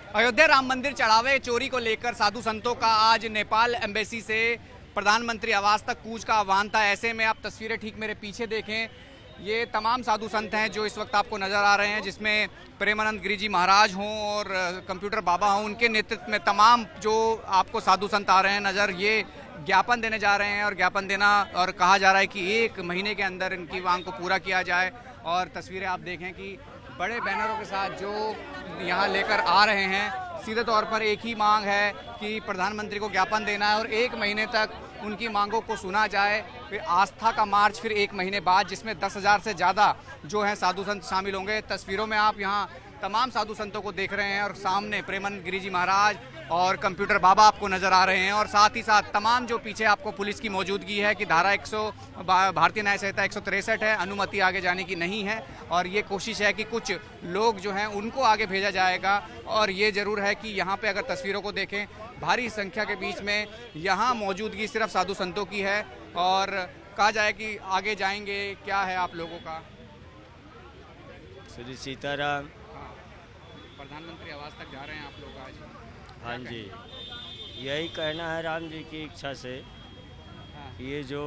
अयोध्या राम मंदिर चढ़ावे चोरी को लेकर साधु संतों का आज नेपाल एम्बेसी से प्रधानमंत्री आवास तक कूच का आह्वान था। ऐसे में आप तस्वीरें ठीक मेरे पीछे देखें, ये तमाम साधु संत हैं जो इस वक्त आपको नज़र आ रहे हैं, जिसमें प्रेमानंद गिरी जी महाराज हों और कंप्यूटर बाबा हों, उनके नेतृत्व में तमाम जो आपको साधु संत आ रहे हैं नज़र, ये ज्ञापन देने जा रहे हैं और ज्ञापन देना और कहा जा रहा है कि 1 महीने के अंदर इनकी मांग को पूरा किया जाए। और तस्वीरें आप देखें कि बड़े बैनरों के साथ जो यहाँ लेकर आ रहे हैं, सीधे तौर पर एक ही मांग है कि प्रधानमंत्री को ज्ञापन देना है और 1 महीने तक उनकी मांगों को सुना जाए। फिर आस्था का मार्च फिर 1 महीने बाद, जिसमें 10,000 से ज़्यादा जो हैं साधु संत शामिल होंगे। तस्वीरों में आप यहाँ तमाम साधु संतों को देख रहे हैं और सामने प्रेमानंद गिरी जी महाराज और कंप्यूटर बाबा आपको नज़र आ रहे हैं और साथ ही साथ तमाम जो पीछे आपको पुलिस की मौजूदगी है कि धारा 100 भारतीय न्याय संहिता 163 है, अनुमति आगे जाने की नहीं है और ये कोशिश है कि कुछ लोग जो हैं उनको आगे भेजा जाएगा। और ये ज़रूर है कि यहाँ पे अगर तस्वीरों को देखें, भारी संख्या के बीच में यहाँ मौजूदगी सिर्फ साधु संतों की है और कहा जाए कि आगे जाएंगे। क्या है आप लोगों का? श्री सीताराम। प्रधानमंत्री आवास तक जा रहे हैं आप लोग आज? हाँ जी, यही कहना है राम जी की इच्छा से कि ये जो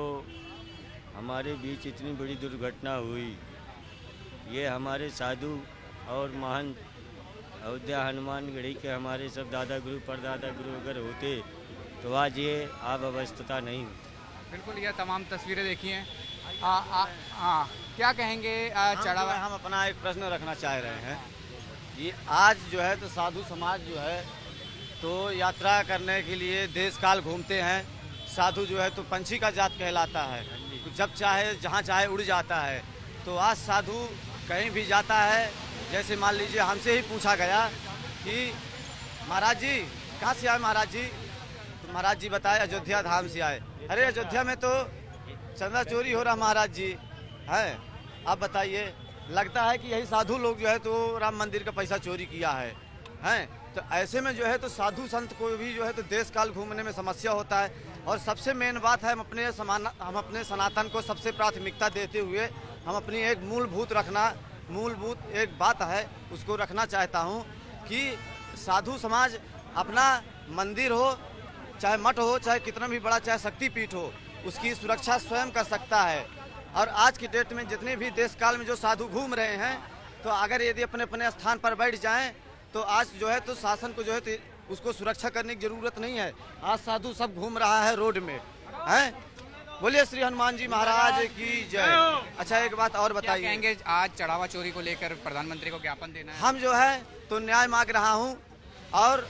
हमारे बीच इतनी बड़ी दुर्घटना हुई, ये हमारे साधु और महान अयोध्या हनुमानगढ़ी के हमारे सब दादा गुरु परदादा गुरु अगर होते तो आज ये अवस्था नहीं होती। बिल्कुल, ये तमाम तस्वीरें देखी हैं। क्या कहेंगे चढ़ावा? हम अपना एक प्रश्न रखना चाह रहे हैं। ये आज जो है तो साधु समाज जो है तो यात्रा करने के लिए देश काल घूमते हैं। साधु जो है तो पंछी का जात कहलाता है, जब चाहे जहाँ चाहे उड़ जाता है। तो आज साधु कहीं भी जाता है, जैसे मान लीजिए हमसे ही पूछा गया कि महाराज जी कहाँ से आए महाराज जी, तो महाराज जी बताए अयोध्या धाम से आए। अरे अयोध्या में तो चंदा चोरी हो रहा महाराज जी है। आप बताइए, लगता है कि यही साधु लोग जो है तो राम मंदिर का पैसा चोरी किया है हैं। तो ऐसे में जो है तो साधु संत को भी जो है तो देश काल घूमने में समस्या होता है। और सबसे मेन बात है, हम अपने सनातन को सबसे प्राथमिकता देते हुए हम अपनी एक मूलभूत एक बात है उसको रखना चाहता हूँ कि साधु समाज अपना मंदिर हो, चाहे मठ हो, चाहे कितना भी बड़ा, चाहे शक्तिपीठ हो, उसकी सुरक्षा स्वयं कर सकता है। और आज की डेट में जितने भी देश काल में जो साधु घूम रहे हैं, तो अगर यदि अपने अपने स्थान पर बैठ जाएं तो आज जो है तो शासन को जो है तो उसको सुरक्षा करने की जरूरत नहीं है। आज साधु सब घूम रहा है रोड में हैं। बोलिए श्री हनुमान जी महाराज की जय। अच्छा, एक बात और बताइए। कहेंगे आज चढ़ावा चोरी को लेकर प्रधानमंत्री को ज्ञापन देना है। हम जो है तो न्याय मांग रहा हूँ और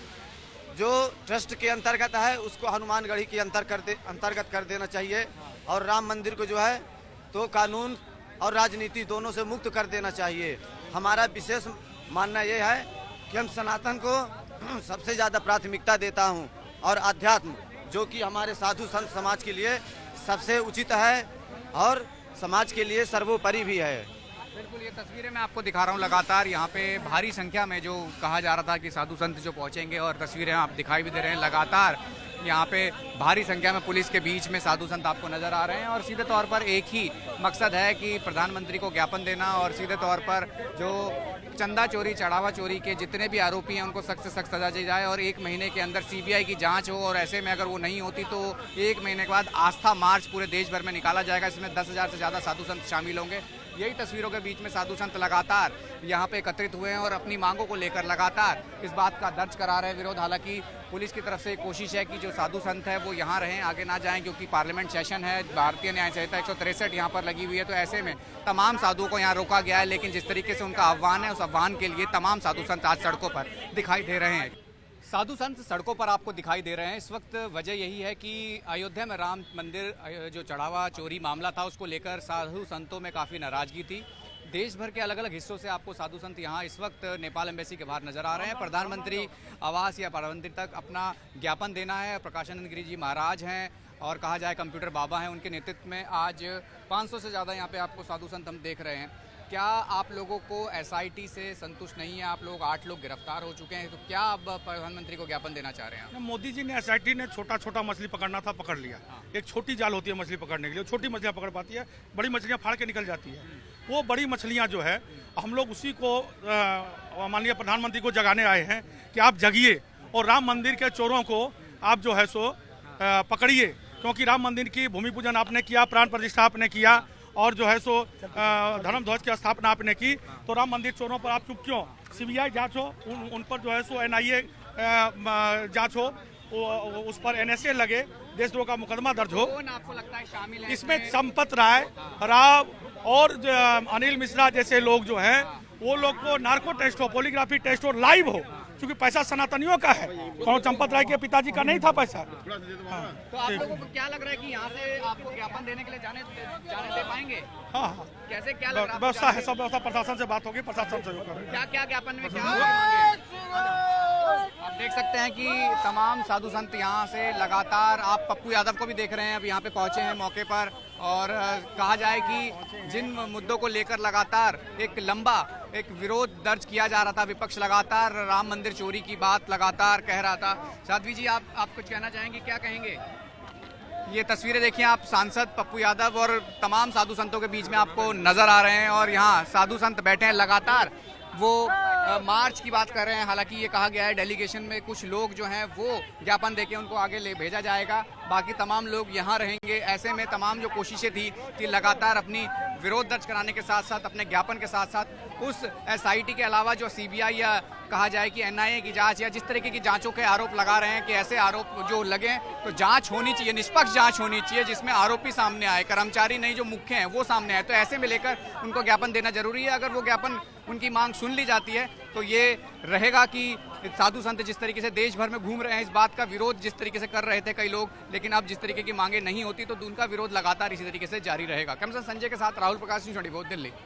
जो ट्रस्ट के अंतर्गत है उसको हनुमानगढ़ी के अंतर्गत कर देना चाहिए और राम मंदिर को जो है तो कानून और राजनीति दोनों से मुक्त कर देना चाहिए। हमारा विशेष मानना यह है कि हम सनातन को सबसे ज़्यादा प्राथमिकता देता हूं और अध्यात्म जो कि हमारे साधु संत समाज के लिए सबसे उचित है और समाज के लिए सर्वोपरि भी है। बिल्कुल, ये तस्वीरें मैं आपको दिखा रहा हूँ लगातार। यहाँ पे भारी संख्या में जो कहा जा रहा था कि साधु संत जो पहुँचेंगे और तस्वीरें आप दिखाई भी दे रहे हैं लगातार। यहाँ पे भारी संख्या में पुलिस के बीच में साधु संत आपको नज़र आ रहे हैं और सीधे तौर पर एक ही मकसद है कि प्रधानमंत्री को ज्ञापन देना और सीधे तौर पर जो चंदा चोरी, चढ़ावा चोरी के जितने भी आरोपी हैं उनको सख्त से सख्त सजा दी जाए और 1 महीने के अंदर सीबीआई की जांच हो। और ऐसे में अगर वो नहीं होती तो 1 महीने के बाद आस्था मार्च पूरे देश भर में निकाला जाएगा। इसमें 10,000 से ज़्यादा साधु संत शामिल होंगे। यही तस्वीरों के बीच में साधु संत लगातार यहाँ पे एकत्रित हुए हैं और अपनी मांगों को लेकर लगातार इस बात का दर्ज करा रहे हैं विरोध। हालांकि पुलिस की तरफ से कोशिश है कि जो साधु संत है वो यहाँ रहें, आगे ना जाएं, क्योंकि पार्लियामेंट सेशन है, भारतीय न्याय संहिता 163 यहाँ पर लगी हुई है। तो ऐसे में तमाम साधुओं को यहाँ रोका गया है, लेकिन जिस तरीके से उनका आह्वान है उस आह्वान के लिए तमाम साधु संत आज सड़कों पर दिखाई दे रहे हैं। साधु संत सड़कों पर आपको दिखाई दे रहे हैं। इस वक्त वजह यही है कि अयोध्या में राम मंदिर जो चढ़ावा चोरी मामला था उसको लेकर साधु संतों में काफ़ी नाराजगी थी। देश भर के अलग अलग हिस्सों से आपको साधु संत यहाँ इस वक्त नेपाल एम्बेसी के बाहर नजर आ रहे हैं। प्रधानमंत्री आवास या प्रधानमंत्री तक अपना ज्ञापन देना है। प्रकाशानंद गिरी जी महाराज हैं और कहा जाए कंप्यूटर बाबा हैं, उनके नेतृत्व में आज 500 से ज़्यादा यहाँ पे आपको साधु संत हम देख रहे हैं। क्या आप लोगों को एसआईटी से संतुष्ट नहीं है? आप लोग 8 लोग गिरफ्तार हो चुके हैं, तो क्या आप प्रधानमंत्री को ज्ञापन देना चाह रहे हैं? मोदी जी ने एसआईटी ने छोटा छोटा मछली पकड़ना था, पकड़ लिया। एक छोटी जाल होती है मछली पकड़ने के लिए, छोटी मछलियाँ पकड़ पाती है, बड़ी मछलियाँ फाड़ के निकल जाती है। वो बड़ी मछलियाँ जो है हम लोग उसी को माननीय प्रधानमंत्री को जगाने आए हैं कि आप जगिए और राम मंदिर के चोरों को आप जो है सो पकड़िए, क्योंकि राम मंदिर की भूमि पूजन आपने किया, प्राण प्रतिष्ठा आपने किया और जो है सो धर्म ध्वज की स्थापना आपने की, तो राम मंदिर चोरों पर आप चुप क्यों? सीबीआई जांच हो, उन पर जो है सो एनआईए जांच हो, उस पर एनएसए लगे, देशद्रोह का मुकदमा दर्ज हो। कौन आपको लगता है शामिल है इसमें संपत राय, राव और अनिल मिश्रा जैसे लोग जो हैं वो लोग को नार्को टेस्ट हो, पॉलीग्राफी टेस्ट हो, लाइव हो, क्योंकि पैसा सनातनियों का है, कौन चंपत राय के पिताजी का नहीं था पैसा। तो आप लोगों को क्या लग रहा है कि यहाँ से आपको ज्ञापन देने के लिए जाने दे पाएंगे? हाँ हाँ, कैसे क्या लग रहा है? व्यवस्था है, सब व्यवस्था प्रशासन से बात होगी, प्रशासन सहयोग करेगा। क्या क्या ज्ञापन में क्या मांगे? आप देख सकते हैं कि तमाम साधु संत यहाँ से लगातार, आप पप्पू यादव को भी देख रहे हैं, अब यहाँ पे पहुंचे हैं मौके पर, और कहा जाए कि जिन मुद्दों को लेकर लगातार एक लंबा एक विरोध दर्ज किया जा रहा था, विपक्ष लगातार राम मंदिर चोरी की बात लगातार कह रहा था। साध्वी जी, आप कुछ कहना चाहेंगे, क्या कहेंगे? ये तस्वीरें देखिए आप, सांसद पप्पू यादव और तमाम साधु संतों के बीच में आपको नजर आ रहे हैं, और यहाँ साधु संत बैठे हैं लगातार, वो मार्च की बात कर रहे हैं। हालांकि ये कहा गया है डेलीगेशन में कुछ लोग जो हैं वो ज्ञापन देके उनको आगे ले भेजा जाएगा, बाकी तमाम लोग यहाँ रहेंगे। ऐसे में तमाम जो कोशिशें थी कि लगातार अपनी विरोध दर्ज कराने के साथ साथ अपने ज्ञापन के साथ साथ उस एसआईटी के अलावा जो सीबीआई या कहा जाए कि एनआईए की जांच या जिस तरीके की जांचों के आरोप लगा रहे हैं कि ऐसे आरोप जो लगे तो जांच होनी चाहिए, निष्पक्ष जांच होनी चाहिए जिसमें आरोपी सामने आए, कर्मचारी नहीं जो मुख्य हैं वो सामने आए। तो ऐसे में लेकर उनको ज्ञापन देना जरूरी है। अगर वो ज्ञापन उनकी मांग सुन ली जाती है तो ये रहेगा कि साधु संत जिस तरीके से देश भर में घूम रहे हैं, इस बात का विरोध जिस तरीके से कर रहे थे कई लोग, लेकिन अब जिस तरीके की मांगे नहीं होती तो उनका विरोध लगातार इसी तरीके से जारी रहेगा। कैमरा संजय के साथ राहुल प्रकाश, न्यूज़ 24 दिल्ली।